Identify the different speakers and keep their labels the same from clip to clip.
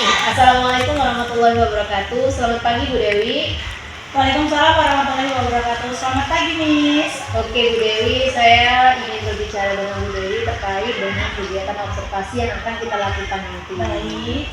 Speaker 1: Assalamualaikum warahmatullahi wabarakatuh. Selamat pagi Bu Dewi.
Speaker 2: Waalaikumsalam warahmatullahi wabarakatuh. Selamat pagi, Miss.
Speaker 1: Oke Bu Dewi, saya ingin berbicara dengan Bu Dewi terkait dengan kegiatan observasi yang akan kita lakukan nanti.
Speaker 2: Baik,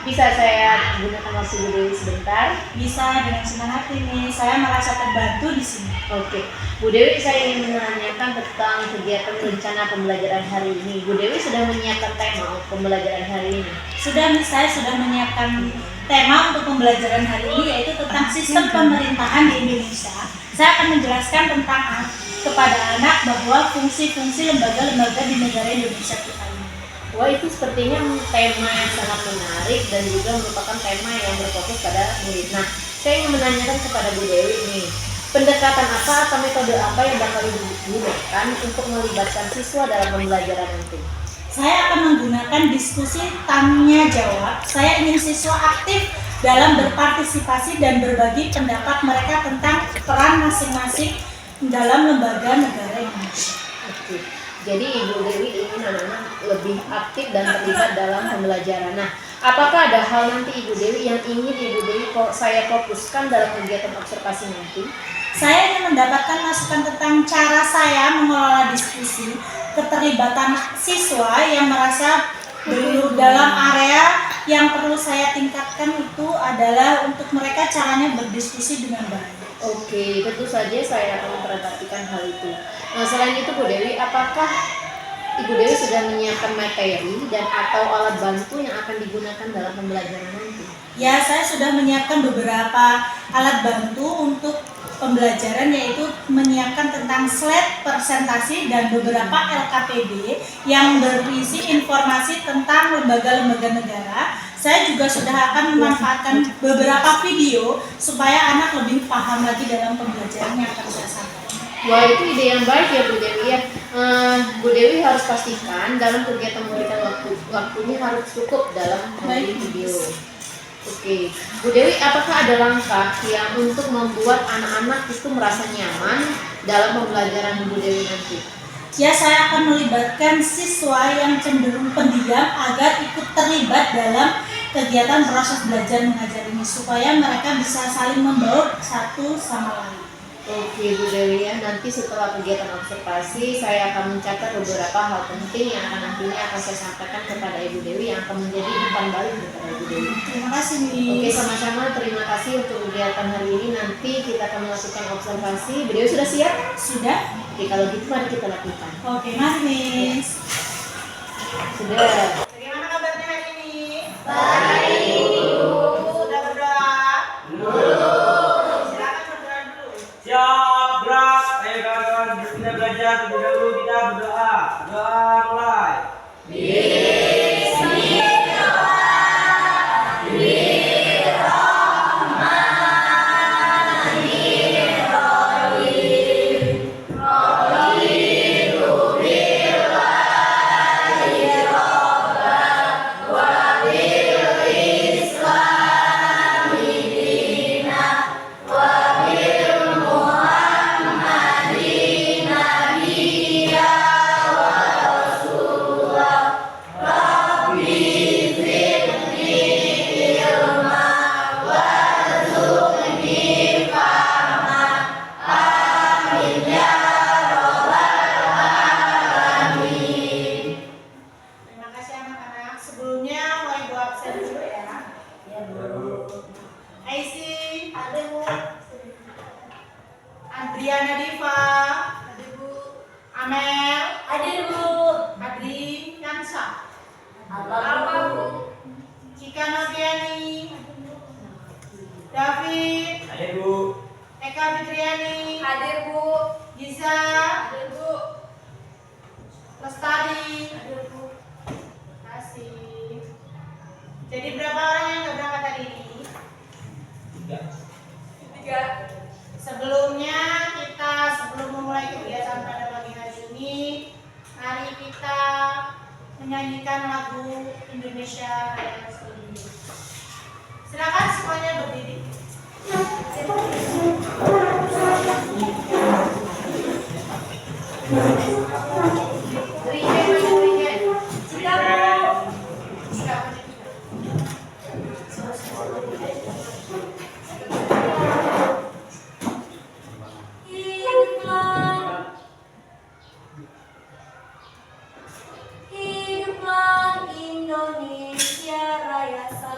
Speaker 1: Bisa saya gunakan waktu Bu Dewi sebentar?
Speaker 2: bisa dengan senang hati, Miss. Saya merasa terbantu di sini.
Speaker 1: Oke, Bu Dewi, saya ingin menanyakan tentang kegiatan rencana pembelajaran hari ini. Bu Dewi sudah menyiapkan tema pembelajaran hari ini?
Speaker 2: Sudah, Miss. Saya sudah menyiapkan tema untuk pembelajaran hari ini, yaitu tentang sistem pemerintahan di Indonesia. Saya akan menjelaskan tentang kepada anak bahwa fungsi-fungsi lembaga-lembaga di negara Indonesia kita ini.
Speaker 1: Wah, itu sepertinya tema yang sangat menarik dan juga merupakan tema yang berfokus pada murid. Nah, saya ingin menanyakan kepada Bu Dewi nih, pendekatan apa atau metode apa yang bakal digunakan untuk melibatkan siswa dalam pembelajaran nanti?
Speaker 2: Saya akan menggunakan diskusi tanya jawab. Saya ingin siswa aktif dalam berpartisipasi dan berbagi pendapat mereka tentang peran masing-masing dalam lembaga negara Indonesia.
Speaker 1: Oke. Jadi Ibu Dewi ingin anak-anak lebih aktif dan terlibat dalam pembelajaran. Nah, apakah ada hal nanti Ibu Dewi yang ingin Ibu Dewi saya fokuskan dalam kegiatan observasi nanti?
Speaker 2: Saya ingin mendapatkan masukan tentang cara saya mengelola diskusi, keterlibatan siswa yang merasa belum dalam area yang perlu saya tingkatkan itu adalah untuk mereka caranya berdiskusi dengan baik.
Speaker 1: Oke, tentu saja saya akan memperhatikan hal itu. Nah, selain itu Bu Dewi, apakah Ibu Dewi sudah menyiapkan materi dan atau alat bantu yang akan digunakan dalam pembelajaran nanti?
Speaker 2: Ya, saya sudah menyiapkan beberapa alat bantu untuk pembelajaran, yaitu menyiapkan tentang slide presentasi dan beberapa LKPD yang berisi informasi tentang lembaga-lembaga negara. Saya juga sudah akan memanfaatkan beberapa video supaya anak lebih paham lagi dalam pembelajaran yang akan saya sampaikan.
Speaker 1: Wah, itu ide yang baik ya Bu Dewi ya. Bu Dewi harus pastikan dalam kegiatan memberikan waktunya harus cukup dalam membuat video. Oke, Bu Dewi, apakah ada langkah yang untuk membuat anak-anak itu merasa nyaman dalam pembelajaran Bu Dewi nanti?
Speaker 2: Ya, saya akan melibatkan siswa yang cenderung pendiam agar ikut terlibat dalam kegiatan proses belajar mengajar ini supaya mereka bisa saling membaur satu sama lain.
Speaker 1: Oke Bu Dewi ya, nanti setelah kegiatan observasi saya akan mencatat beberapa hal penting yang nantinya akan saya sampaikan kepada Ibu Dewi yang akan menjadi umpan balik kepada Ibu Dewi.
Speaker 2: Terima kasih, Miss.
Speaker 1: Oke, sama-sama, terima kasih untuk kegiatan hari ini. Nanti kita akan melakukan observasi. Bu Dewi sudah siap?
Speaker 2: Sudah?
Speaker 1: Oke, kalau gitu mari kita lakukan.
Speaker 2: Oke, mari, Miss.
Speaker 1: Sudah.
Speaker 2: Bagaimana kabarnya hari ini?
Speaker 3: Baik.
Speaker 2: Sudah berdoa? Belum. Silakan berdoa dulu.
Speaker 3: Siap, gerak. Ayo kawan-kawan, kita belajar terlebih dahulu, kita berdoa. Doa mulai.
Speaker 2: Terima kasih anak-anak. Sebelumnya mulai doa absen dulu ya. Ya, Bu. Aisy, ada Bu. Adriana Diva, ada Bu. Amel, ada Bu. Adri Yansa, apa Bu? Cika Noviani, David,
Speaker 3: Ayo Bu.
Speaker 2: Eka Fitriani,
Speaker 4: Hadir Bu.
Speaker 2: Giza,
Speaker 4: Hadir Bu.
Speaker 2: Lestari, ada Bu. Terima kasih. Jadi berapa orang yang nggak berangkat hari ini?
Speaker 4: Tiga.
Speaker 2: Sebelum memulai kegiatan pada pagi hari ini, mari kita menyanyikan lagu Indonesia Raya Seluruh. Silakan semuanya berdiri.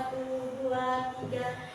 Speaker 4: 2, 3.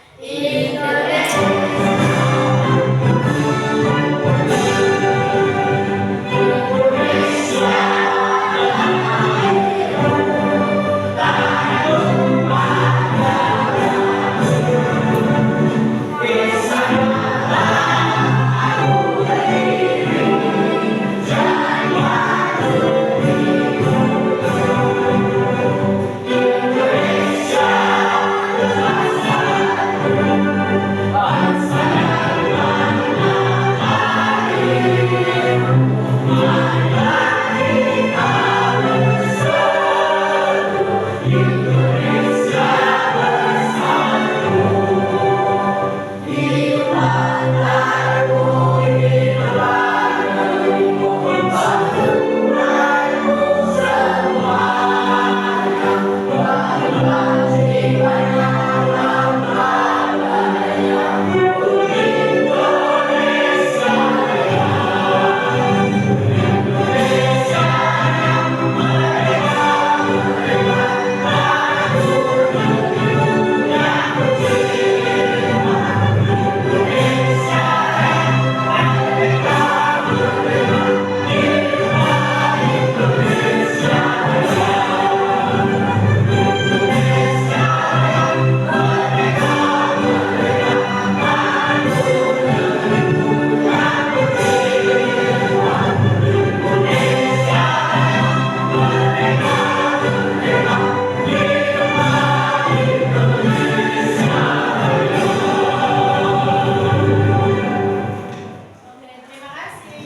Speaker 2: Oke, terima kasih.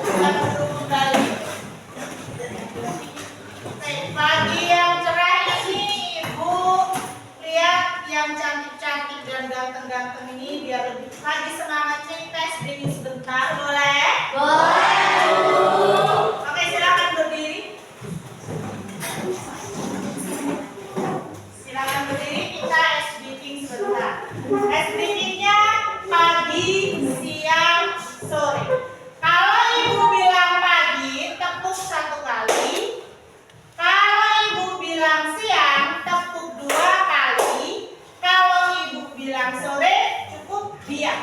Speaker 2: Kita duduk kembali. Pagi yang cerah ini, Ibu lihat yang cantik-cantik dan ganteng-ganteng ini biar lebih pagi semangatnya kita sedikit sebentar, boleh? Oke, silakan berdiri. Silakan berdiri, kita SBT sebentar. SBT-nya pagi, siang, sore. Kalau Ibu bilang pagi, tepuk 1 kali. Kalau Ibu bilang siang, tepuk 2 kali. Kalau Ibu bilang sore, cukup diam.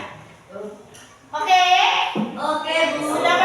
Speaker 2: Oke?
Speaker 4: Oke, Bu.
Speaker 2: Sudah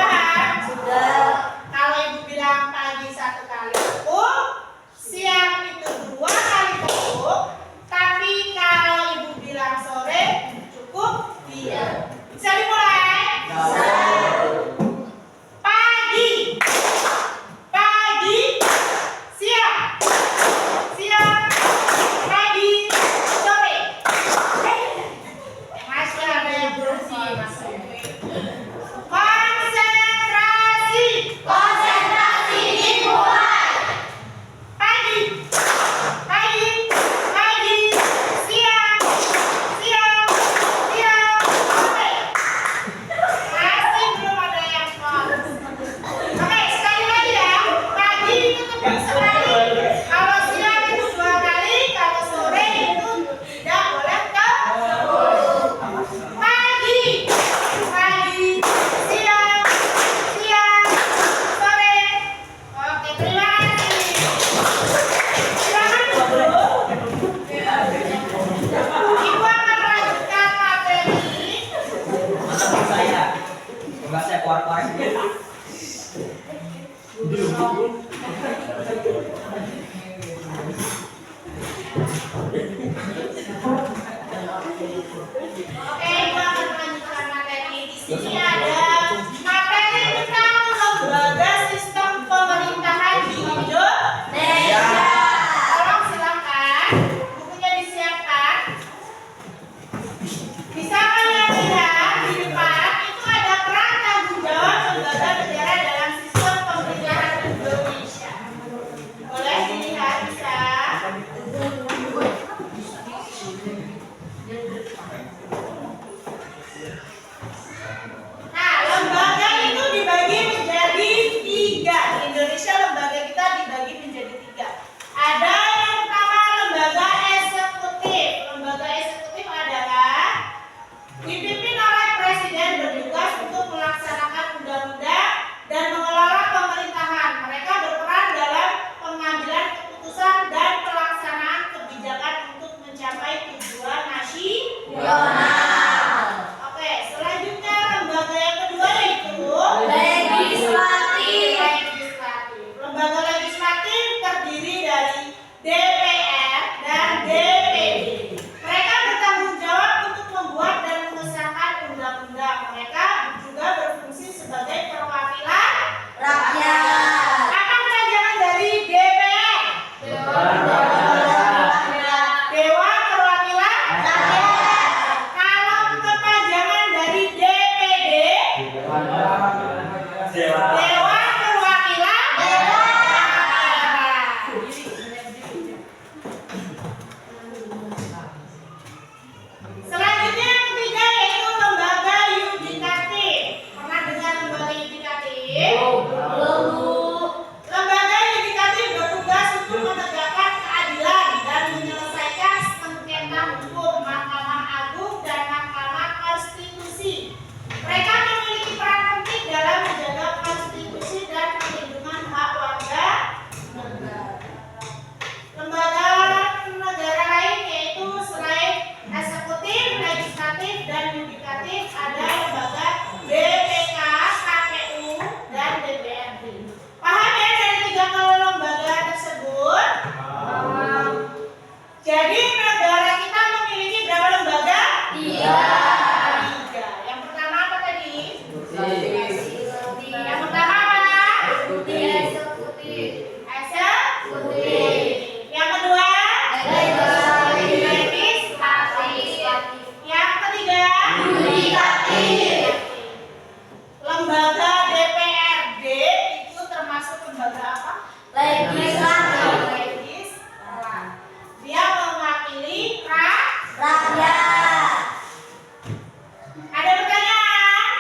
Speaker 2: Jadi negara kita memiliki berapa lembaga? 3. Yang pertama apa tadi? Yang pertama apa? Eksekutif. Yang kedua? Legislatif. Yang ketiga? Yudikatif. Lembaga DPRD itu termasuk lembaga apa? Legislatif. Dia mewakili rakyat. Ada pertanyaan?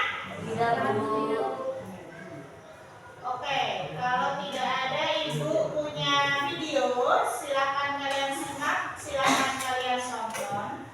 Speaker 2: Oke, kalau tidak ada, Ibu punya video, silakan kalian simak, silakan kalian tonton.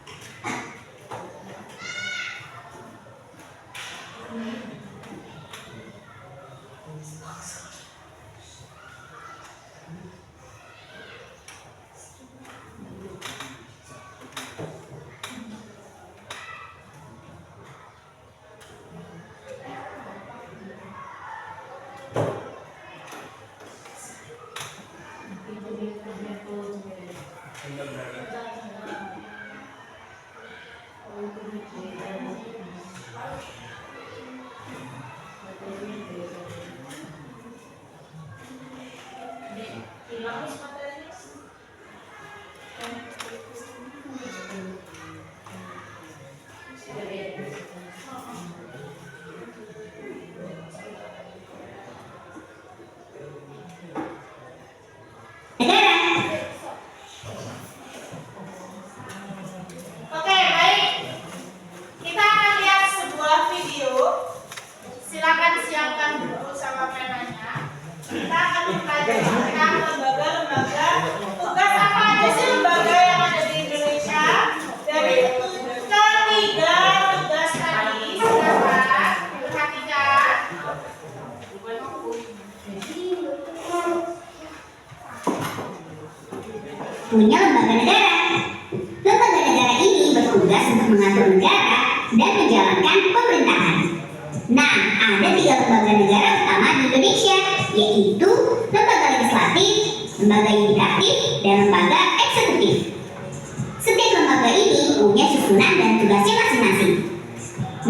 Speaker 2: Oke, baik. Kita akan lihat sebuah video. Silakan siapkan buku sama penanya. Kita akan mempelajari tentang lembaga-lembaga. Tugas apa aja sih lembaga yang ada di Indonesia? Dari ketiga tugas tadi, silakan perhatikan.
Speaker 4: Punya lembaga negara. Lembaga negara ini bertugas untuk mengatur negara dan menjalankan pemerintahan. Nah, ada 3 lembaga negara utama di Indonesia, yaitu lembaga legislatif, lembaga yudikatif, dan lembaga eksekutif. Setiap lembaga ini punya susunan dan tugasnya masing-masing.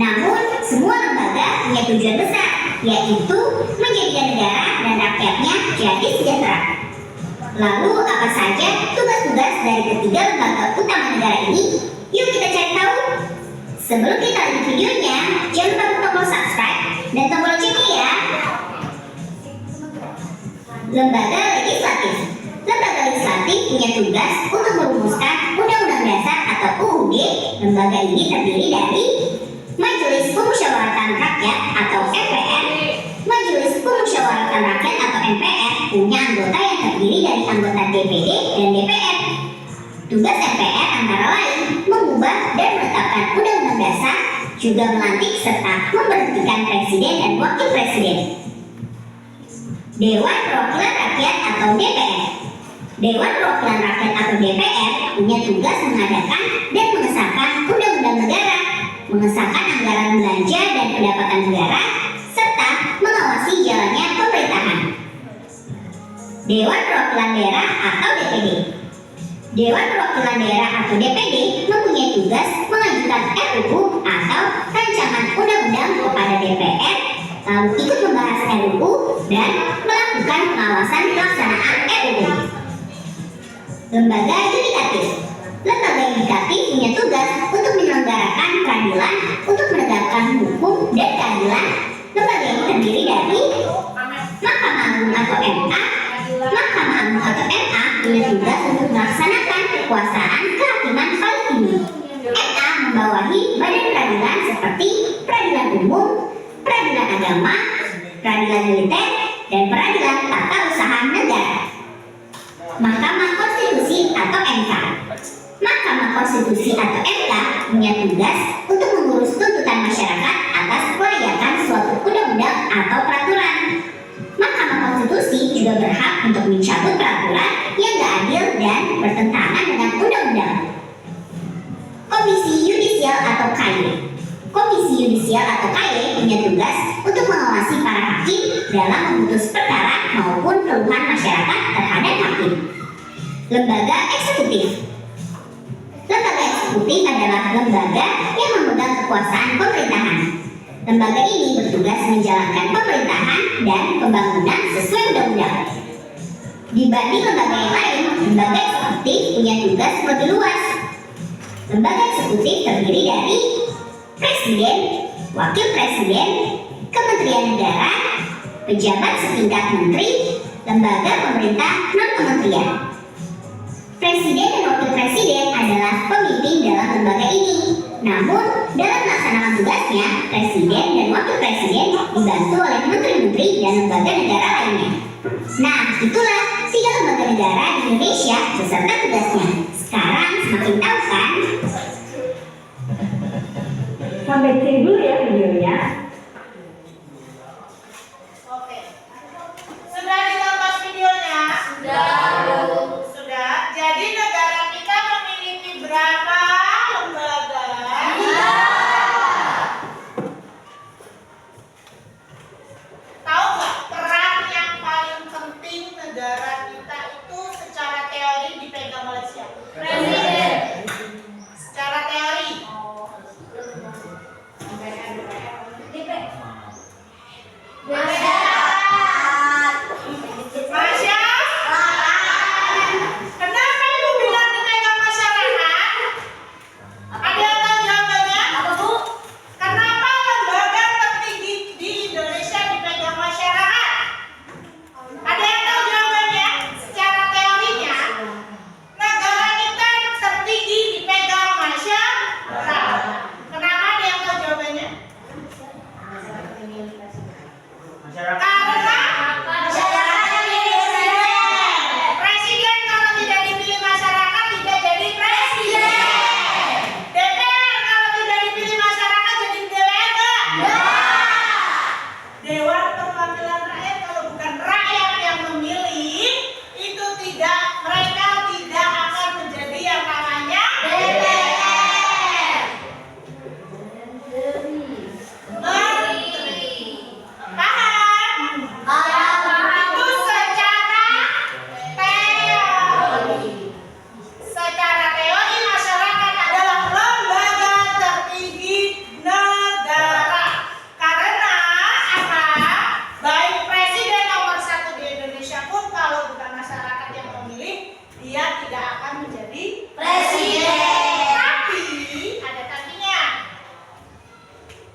Speaker 4: Namun, semua lembaga punya tujuan besar, yaitu menjadikan negara dan rakyatnya jadi sejahtera. Lalu apa saja tugas-tugas dari ketiga lembaga utama negara ini? Yuk kita cari tahu. Sebelum kita lanjut videonya, jangan lupa tombol subscribe dan tombol loncengnya ya. Lembaga legislatif. Lembaga legislatif punya tugas untuk merumuskan Undang-Undang Dasar atau UUD. Lembaga ini terdiri dari Majelis Pemusyawaratan Rakyat atau MPR. Majelis Pemusyawaratan Rakyat atau MPR punya anggota yang terdiri dari anggota DPD dan DPR. Tugas MPR antara lain mengubah dan menetapkan Undang-Undang Dasar, juga melantik serta memberhentikan Presiden dan Wakil Presiden. Dewan Perwakilan Rakyat atau DPR. Dewan Perwakilan Rakyat atau DPR punya tugas mengadakan dan mengesahkan undang-undang negara, mengesahkan anggaran belanja dan pendapatan negara, serta mengawasi jalannya pemerintahan. Dewan Perwakilan Daerah atau DPD. Dewan Perwakilan Daerah atau DPD mempunyai tugas mengajukan RUU atau rancangan undang-undang kepada DPR, lalu ikut membahas RUU dan melakukan pengawasan pelaksanaan RUU. Lembaga yudikatif. Lembaga yudikatif punya tugas untuk menyelenggarakan peradilan untuk menegakkan hukum dan keadilan. Lembaga ini terdiri dari Mahkamah Agung atau MA. Mahkamah Agung atau MA punya tugas untuk melaksanakan kekuasaan kehakiman paling tinggi. MA membawahi badan peradilan seperti peradilan umum, peradilan agama, peradilan militer, dan peradilan tata usaha negara. Mahkamah Konstitusi atau MK. Mahkamah Konstitusi atau MK punya tugas untuk mengurus tuntutan masyarakat atas kelayakan suatu undang-undang atau peraturan. Mahkamah Konstitusi juga berhak untuk mencabut peraturan yang tidak adil dan bertentangan dengan undang-undang. Komisi Yudisial atau KY. Komisi Yudisial atau KY punya tugas untuk mengawasi para hakim dalam memutus perkara maupun keluhan masyarakat terhadap hakim. Lembaga eksekutif. eksekutif adalah lembaga yang memegang kekuasaan pemerintahan. Lembaga ini bertugas menjalankan pemerintahan dan pembangunan sesuai undang-undang. Dibanding lembaga yang lain, lembaga eksekutif punya tugas lebih luas. Lembaga eksekutif terdiri dari presiden, wakil presiden, kementerian negara, pejabat setingkat menteri, lembaga pemerintah non-kementerian. Presiden dan wakil presiden adalah pemimpin dalam lembaga ini. Namun, dalam melaksanakan tugasnya, presiden dan wakil presiden dibantu oleh menteri-menteri dan lembaga negara lainnya. Nah, itulah 3 lembaga negara di Indonesia beserta tugasnya. Sekarang semakin tahu kan?
Speaker 5: Sampai sini dulu ya videonya.
Speaker 2: Oke. Sudah ditonton videonya? Sudah. Jadi negara kita memiliki berapa lembaga? Tahu nggak peran yang paling penting negara kita itu secara teori dipegang oleh siapa? Presiden. Secara teori. Kenapa ibu bilang dipegang masyarakat? Ada yang tahu jawabannya? Kenapa lembaga tertinggi di Indonesia dipegang masyarakat? Ada yang tahu jawabannya? Secara teorinya, negara kita tertinggi dipegang masyarakat. Kenapa ada yang tahu jawabannya?
Speaker 3: Masyarakat.
Speaker 2: Karena masyarakat presiden. Presiden kalau tidak dipilih masyarakat tidak jadi presiden. DPR kalau tidak dipilih masyarakat jadi DPR enggak? Dewan Perwakilan Rakyat kalau bukan rakyat yang memilih itu mereka tidak akan menjadi yang namanya DPR. Paham? Itu secara teori. Secara teori masyarakat adalah lembaga tertinggi negara. Karena apa? Baik presiden nomor 1 di Indonesia pun kalau bukan masyarakat yang memilih, dia tidak akan menjadi presiden. Tapi ada tapinya.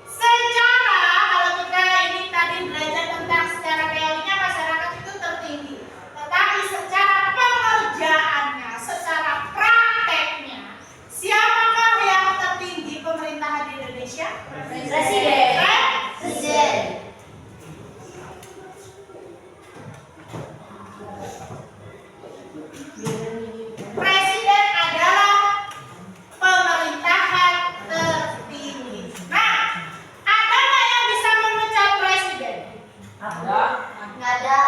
Speaker 2: Secara kalau kita ini tadi belajar tentang secara teorinya masyarakat itu tertinggi, tetapi secara pengerjaannya, secara prakteknya, siapakah yang tertinggi pemerintahan di Indonesia? Presiden. Presiden adalah pemerintahan tertinggi. Nah, ada nggak yang bisa memecat presiden? Nggak ada.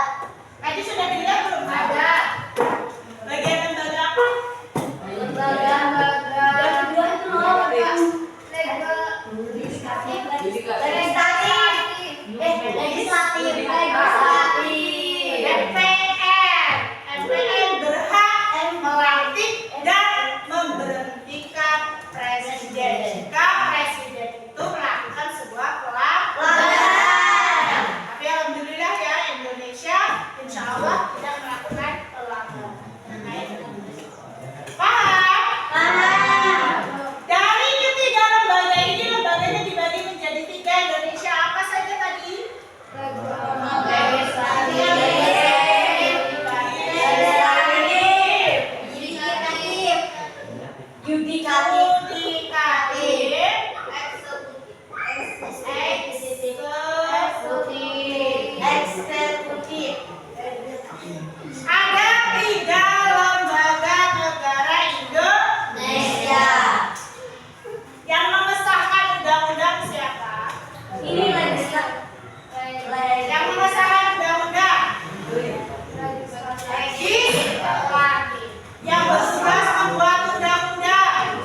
Speaker 2: Tadi sudah dilihat belum? Ada. Bagian lembaga apa? MPR berhak melantik dan memberhentikan presiden jika presiden itu melakukan sebuah pelanggaran. Tapi alhamdulillah ya Indonesia insya Allah tidak melakukan pelanggaran. Paham? Dari ketiga lembaga ini, lembaganya dibagi menjadi 3. Indonesia apa saja tadi? Eksekutif. Ada 3 lembaga negara Indonesia. Yang mengesahkan undang-undang siapa?
Speaker 5: Ini legislatif.
Speaker 2: Yang mengesahkan undang-undang legislatif. Yang bertugas membuat undang-undang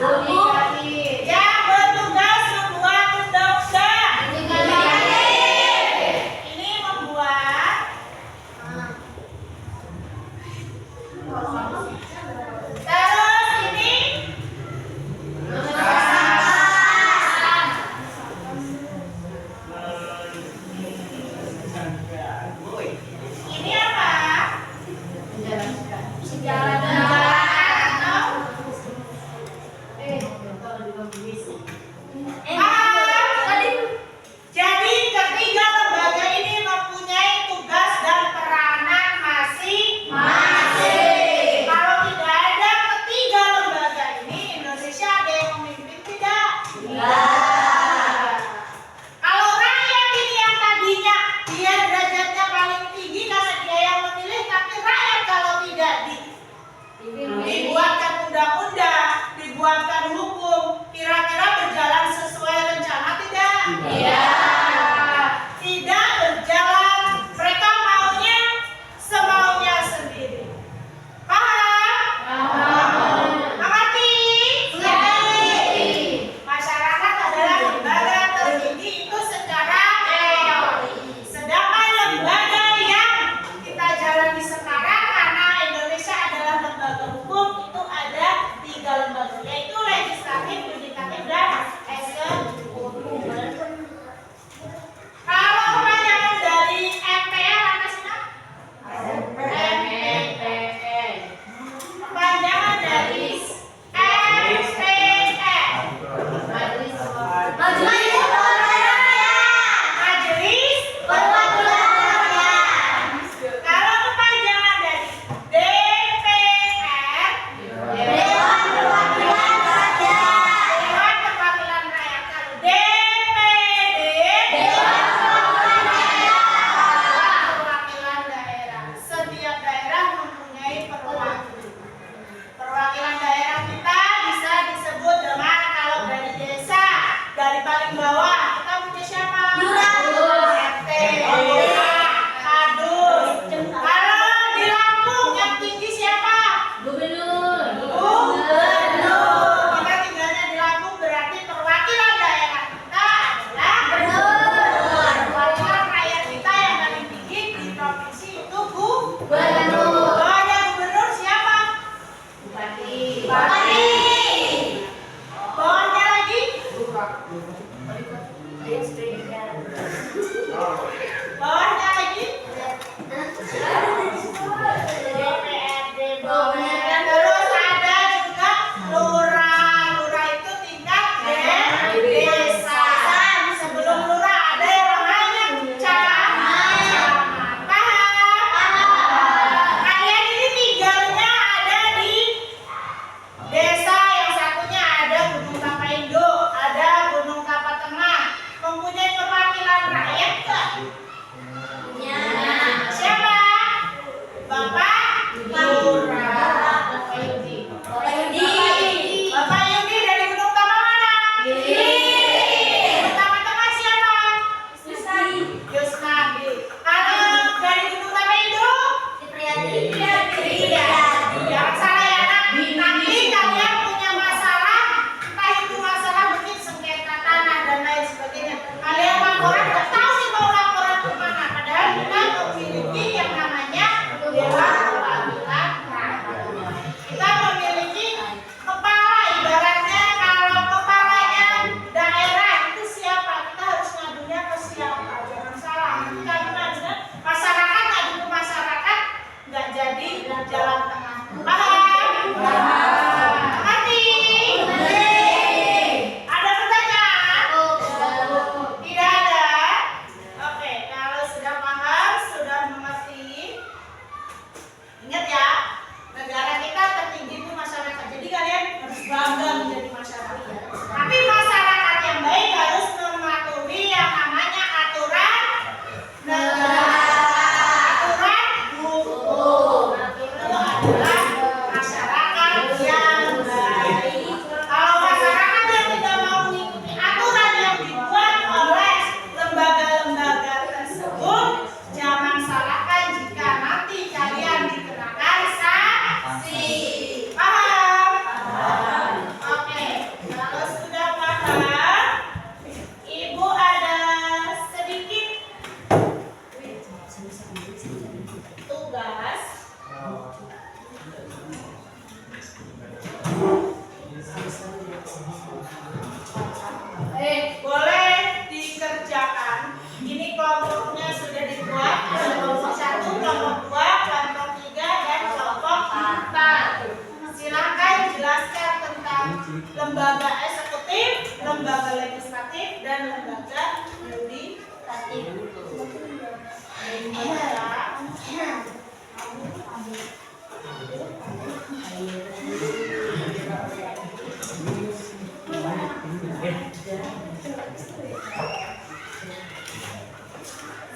Speaker 2: lembaga eksekutif, lembaga legislatif, dan lembaga yudikatif.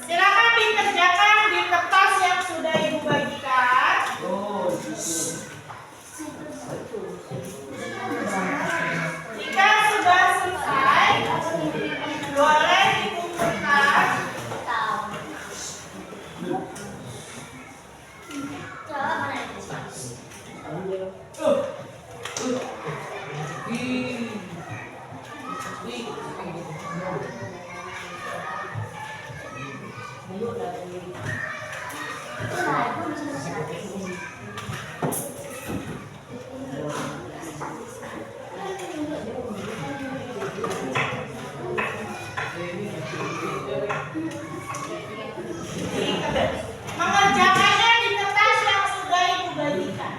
Speaker 2: Silakan dikerjakan di kertas yang sudah Ibu bagikan. Jika sudah selesai, boleh dikumpulkan. Mengerjakannya di kertas yang sudah Ibu bagikan.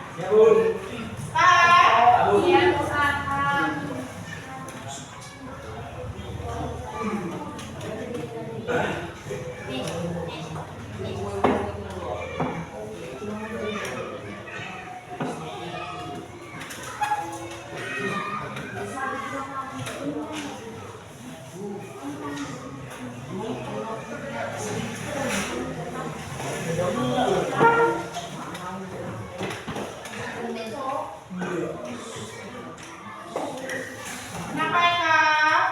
Speaker 2: Kenapa ya, Kak?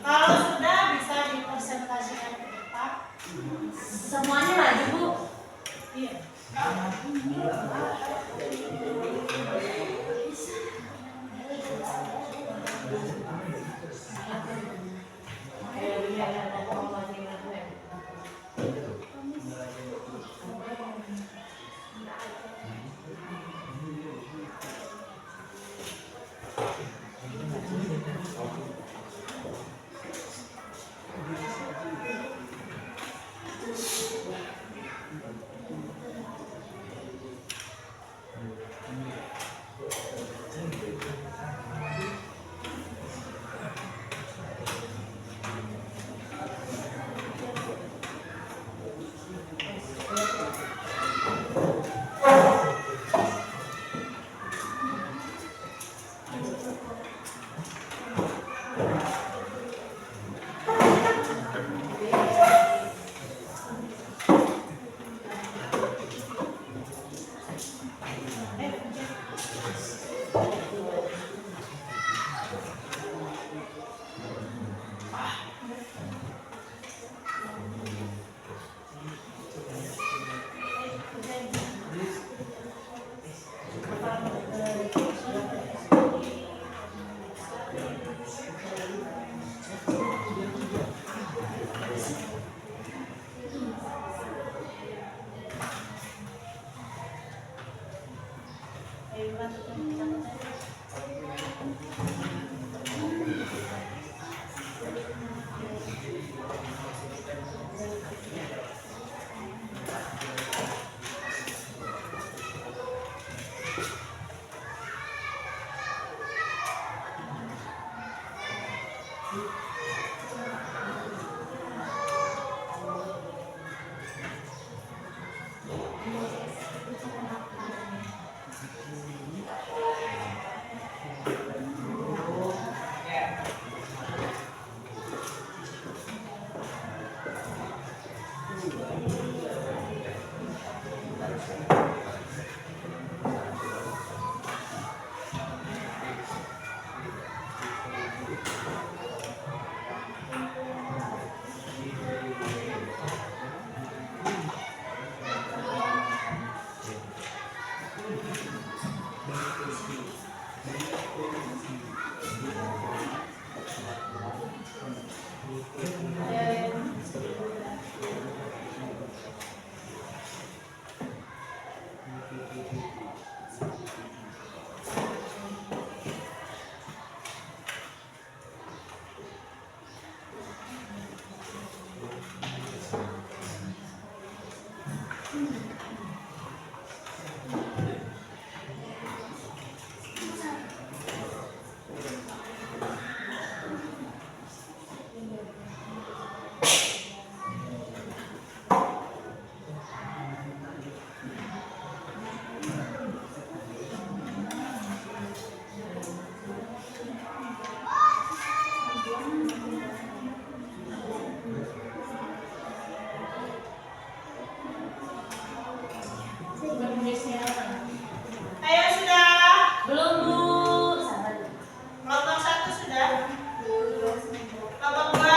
Speaker 2: Kalau sudah bisa dipresentasikan ke depan.
Speaker 5: Semuanya lagi, Bu.
Speaker 2: Iya. Ayo sudah.
Speaker 5: Belum Bu. Sabar.
Speaker 2: Kelompok 1 sudah. Kelompok 2.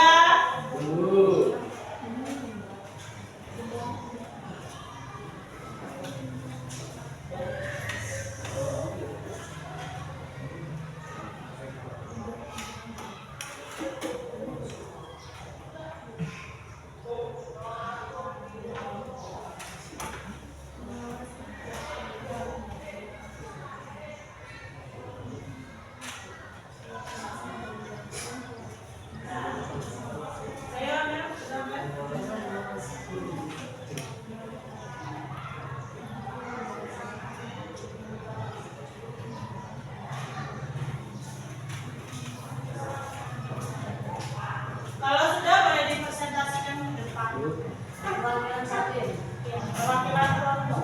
Speaker 2: Ayo, anak, sudah. Kalau sudah boleh dipresentasikan ke depan.
Speaker 5: Perwakilan 1 ya.
Speaker 2: Ya, perwakilan kelompok.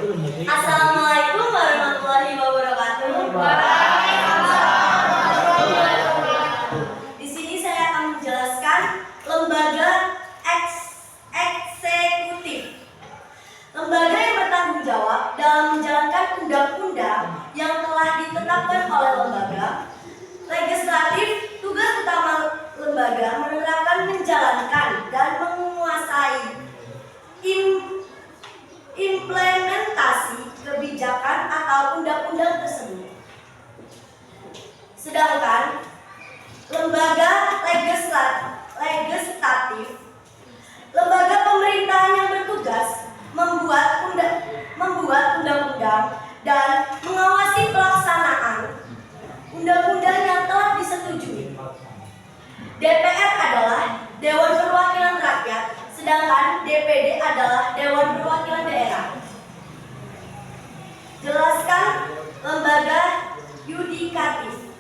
Speaker 5: Assalamualaikum warahmatullahi wabarakatuh. Di sini saya akan menjelaskan lembaga eksekutif. Lembaga yang bertanggung jawab dalam menjalankan undang-undang yang telah ditetapkan oleh lembaga. Legislatif, tugas utama lembaga menerapkan, menjalankan, dan menguasai implementasi kebijakan atau undang-undang tersebut. Sedangkan lembaga legislatif, lembaga pemerintahan yang bertugas membuat undang-undang dan mengawasi pelaksanaan undang-undang yang telah disetujui. DPR adalah Dewan Perwakilan Rakyat, sedangkan DPD adalah Dewan Perwakilan Daerah. Jelaskan lembaga yudikatif.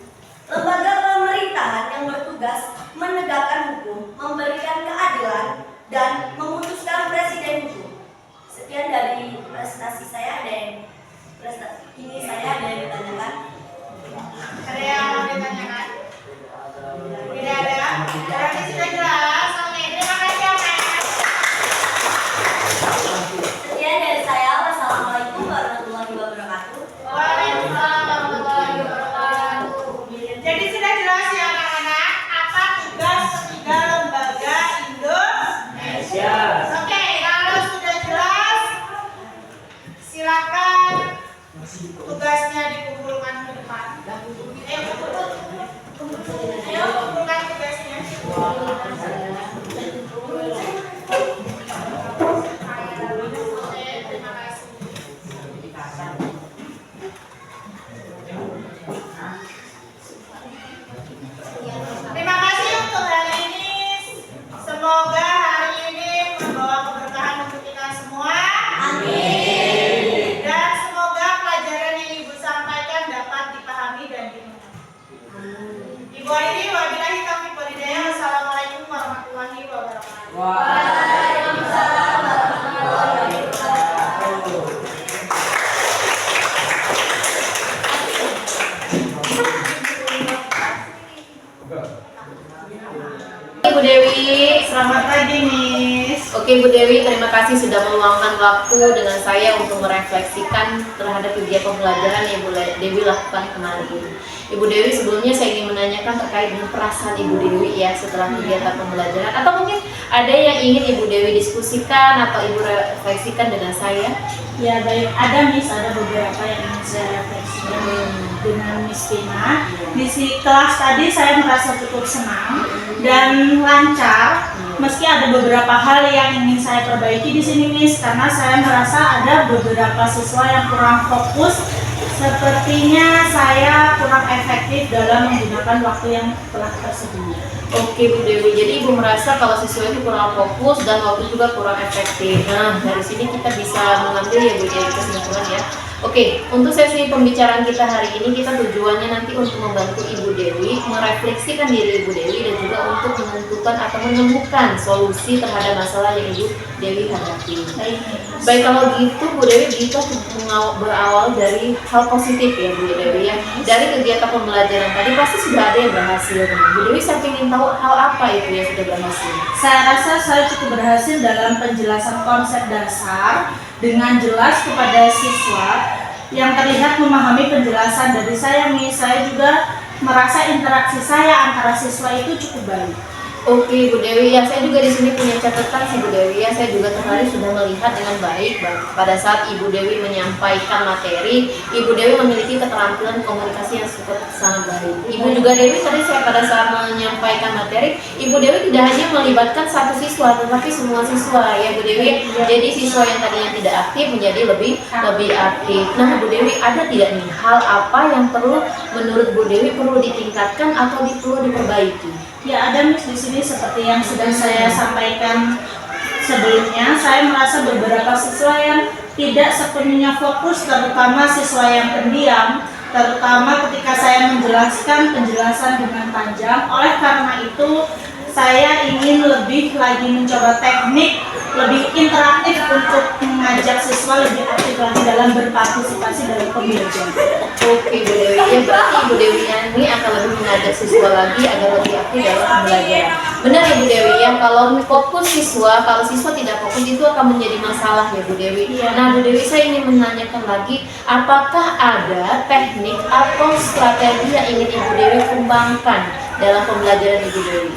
Speaker 5: Lembaga pemerintahan yang bertugas menegakkan hukum, memberikan keadilan, dan memutuskan presiden hukum. Sekian dari prestasi saya dan ini saya ada yang ditanyakan.
Speaker 2: Ada yang mau ditanyakan? Tidak ada? Berarti sudah jelas. Oke, terima kasih Mas.
Speaker 5: Sekian dari saya. Wassalamualaikum warahmatullahi wabarakatuh.
Speaker 2: Waalaikumsalam warahmatullahi wabarakatuh. Jadi sudah jelas ya anak-anak apa tugas ketiga lembaga Indonesia. Oke, kalau sudah jelas silakan tugasnya dikumpulkan ke depan. Ayo kumpulkan tugasnya. Oke, terima kasih. Terima kasih untuk hari ini. Semoga hari ini membawa keberkahan untuk kita semua. Amin. Dan semoga pelajaran yang Ibu sampaikan dapat dipahami dan dimengerti. Ibu Airi, wabillahi taufiq wal hidayah. Wassalamualaikum warahmatullahi wabarakatuh.
Speaker 5: Waalaikumsalam warahmatullahi wabarakatuh.
Speaker 1: Ibu Dewi,
Speaker 2: Selamat pagi, Miss.
Speaker 1: oke Bu Dewi, terima kasih sudah meluangkan waktu dengan saya untuk merefleksikan terhadap kegiatan pembelajaran yang Ibu Dewi lakukan kemarin. Ibu Dewi, sebelumnya saya ingin menanyakan terkait dengan perasaan Ibu Dewi ya setelah kegiatan pembelajaran, atau mungkin ada yang ingin Ibu Dewi diskusikan atau Ibu refleksikan dengan saya?
Speaker 2: Ya baik, ada Miss, ada beberapa yang ingin saya refleksikan dengan Miss Tina. Di kelas tadi saya merasa cukup senang dan lancar, meski ada beberapa hal yang ingin saya perbaiki di sini Miss, karena saya merasa ada beberapa siswa yang kurang fokus. Sepertinya saya kurang efektif dalam menggunakan waktu yang telah tersedia.
Speaker 1: Oke Bu Dewi, jadi Ibu merasa kalau siswa itu kurang fokus dan waktu juga kurang efektif. Nah, dari sini kita bisa mengambil ya Bu Dewi kesimpulan ya. Oke, untuk sesi pembicaraan kita hari ini, kita tujuannya nanti untuk membantu Ibu Dewi merefleksikan diri Ibu Dewi dan juga untuk menentukan atau menemukan solusi terhadap masalah yang Ibu Dewi hadapi. Baik, kalau gitu Bu Dewi kita berawal dari hal positif ya Bu Dewi ya. Dari kegiatan pembelajaran tadi pasti sudah ada yang berhasil. Bu Dewi saya ingin tahu hal apa itu yang sudah berhasil.
Speaker 2: Saya rasa saya cukup berhasil dalam penjelasan konsep dasar dengan jelas kepada siswa yang terlihat memahami penjelasan dari saya. Saya juga merasa interaksi saya antara siswa itu cukup baik.
Speaker 1: Oke Bu Dewi, ya saya juga di sini punya catatan sih Bu Dewi ya. Saya juga kemarin sudah melihat dengan baik pada saat Ibu Dewi menyampaikan materi, Ibu Dewi memiliki keterampilan komunikasi yang sangat baik. Ibu juga Dewi tadi saya pada saat menyampaikan materi, Ibu Dewi tidak hanya melibatkan satu siswa, tetapi semua siswa ya Bu Dewi. Jadi siswa yang tadinya tidak aktif menjadi lebih aktif. Nah Bu Dewi, ada tidak nih hal apa yang perlu menurut Bu Dewi perlu ditingkatkan atau perlu diperbaiki?
Speaker 2: Ya ada Miss, di sini seperti yang sudah saya sampaikan sebelumnya, saya merasa beberapa siswa yang tidak sepenuhnya fokus, terutama siswa yang pendiam, terutama ketika saya menjelaskan penjelasan dengan panjang. Oleh karena itu, saya ingin lebih lagi mencoba teknik lebih interaktif untuk mengajak siswa lebih aktif lagi dalam berpartisipasi dalam pembelajaran.
Speaker 1: Oke Bu Dewi, ya berarti Bu Dewi ini akan lebih mengajak siswa lagi agar lebih aktif dalam pembelajaran. Benar ya Bu Dewi ya, kalau fokus siswa, kalau siswa tidak fokus itu akan menjadi masalah ya Bu Dewi.
Speaker 2: Iya.
Speaker 1: Nah Bu Dewi, saya ingin menanyakan lagi, apakah ada teknik atau strategi yang ingin Ibu Dewi kembangkan dalam pembelajaran Ibu Dewi?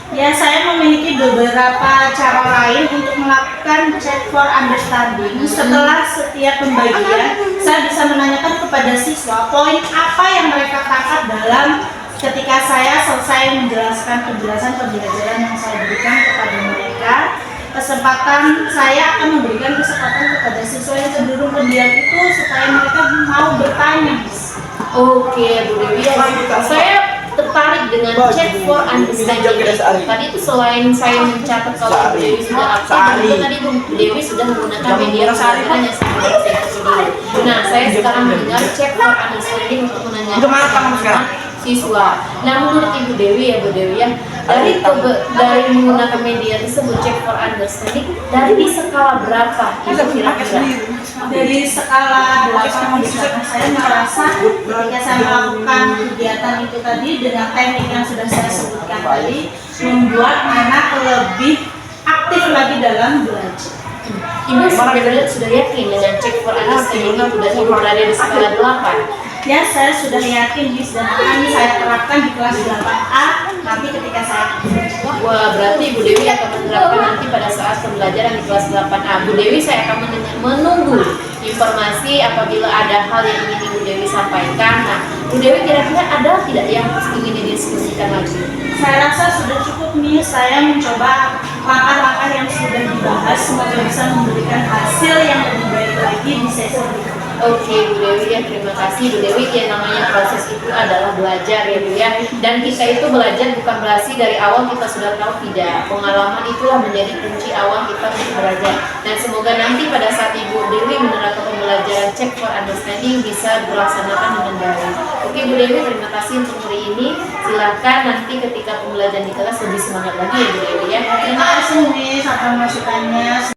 Speaker 2: Ya, saya memiliki beberapa cara lain untuk melakukan check for understanding. Setelah setiap pembagian, saya bisa menanyakan kepada siswa poin apa yang mereka tangkap dalam ketika saya selesai menjelaskan penjelasan pembelajaran yang saya berikan kepada mereka. Kesempatan saya akan memberikan kesempatan kepada siswa yang cenderung pendiam itu supaya mereka mau bertanya.
Speaker 1: Oke Bu Dewi, saya tertarik dengan check for understanding itu. Tadi itu selain saya mencatat kalau Bu Dewi sudah aktif, tadi Bu Dewi sudah menggunakan media pembelajaran yang saya dulu. Nah, saya sekarang mendengar check for understanding untuk menanyakan siswa. Nah, menurut Ibu Dewi ya Bu Dewi ya, dari menggunakan media tersebut check for understanding, dari di skala berapa Ibu kira-kira?
Speaker 2: Dari skala 8 misalkan saya merasa ketika saya melakukan kegiatan itu tadi dengan teknik yang sudah saya sebutkan tadi membuat anak lebih aktif lagi dalam belajar.
Speaker 1: Ibu sebenarnya sudah yakin dengan check for understanding itu dan Ibu berada di skala 8?
Speaker 2: Ya, saya sudah yakin Miss dan akan saya terapkan di kelas 8A nanti ketika saya
Speaker 1: Wah, berarti Bu Dewi akan menerapkan nanti pada saat pembelajaran di kelas 8A. Bu Dewi, saya akan menunggu informasi apabila ada hal yang ingin Ibu Dewi sampaikan. Nah, Bu Dewi kira-kira ada tidak yang ingin didiskusikan lagi?
Speaker 2: Saya rasa sudah cukup nih, saya mencoba langkah-langkah yang sudah dibahas, semoga bisa memberikan hasil yang lebih baik lagi di sesi berikutnya.
Speaker 1: Oke Bu Dewi ya, terima kasih Bu Dewi. Yang namanya proses itu adalah belajar ya Bu ya. Dan kita itu belajar bukan berarti dari awal kita sudah tahu, tidak. Pengalaman itulah menjadi kunci awal kita untuk belajar. Dan semoga nanti pada saat Ibu Dewi menerapkan pembelajaran check for understanding bisa dilaksanakan dengan baik. Oke Bu Dewi, terima kasih untuk hari ini. Silakan nanti ketika pembelajaran di kelas lebih semangat lagi ya Bu Dewi ya.
Speaker 2: Terima kasih Miss atas masukannya.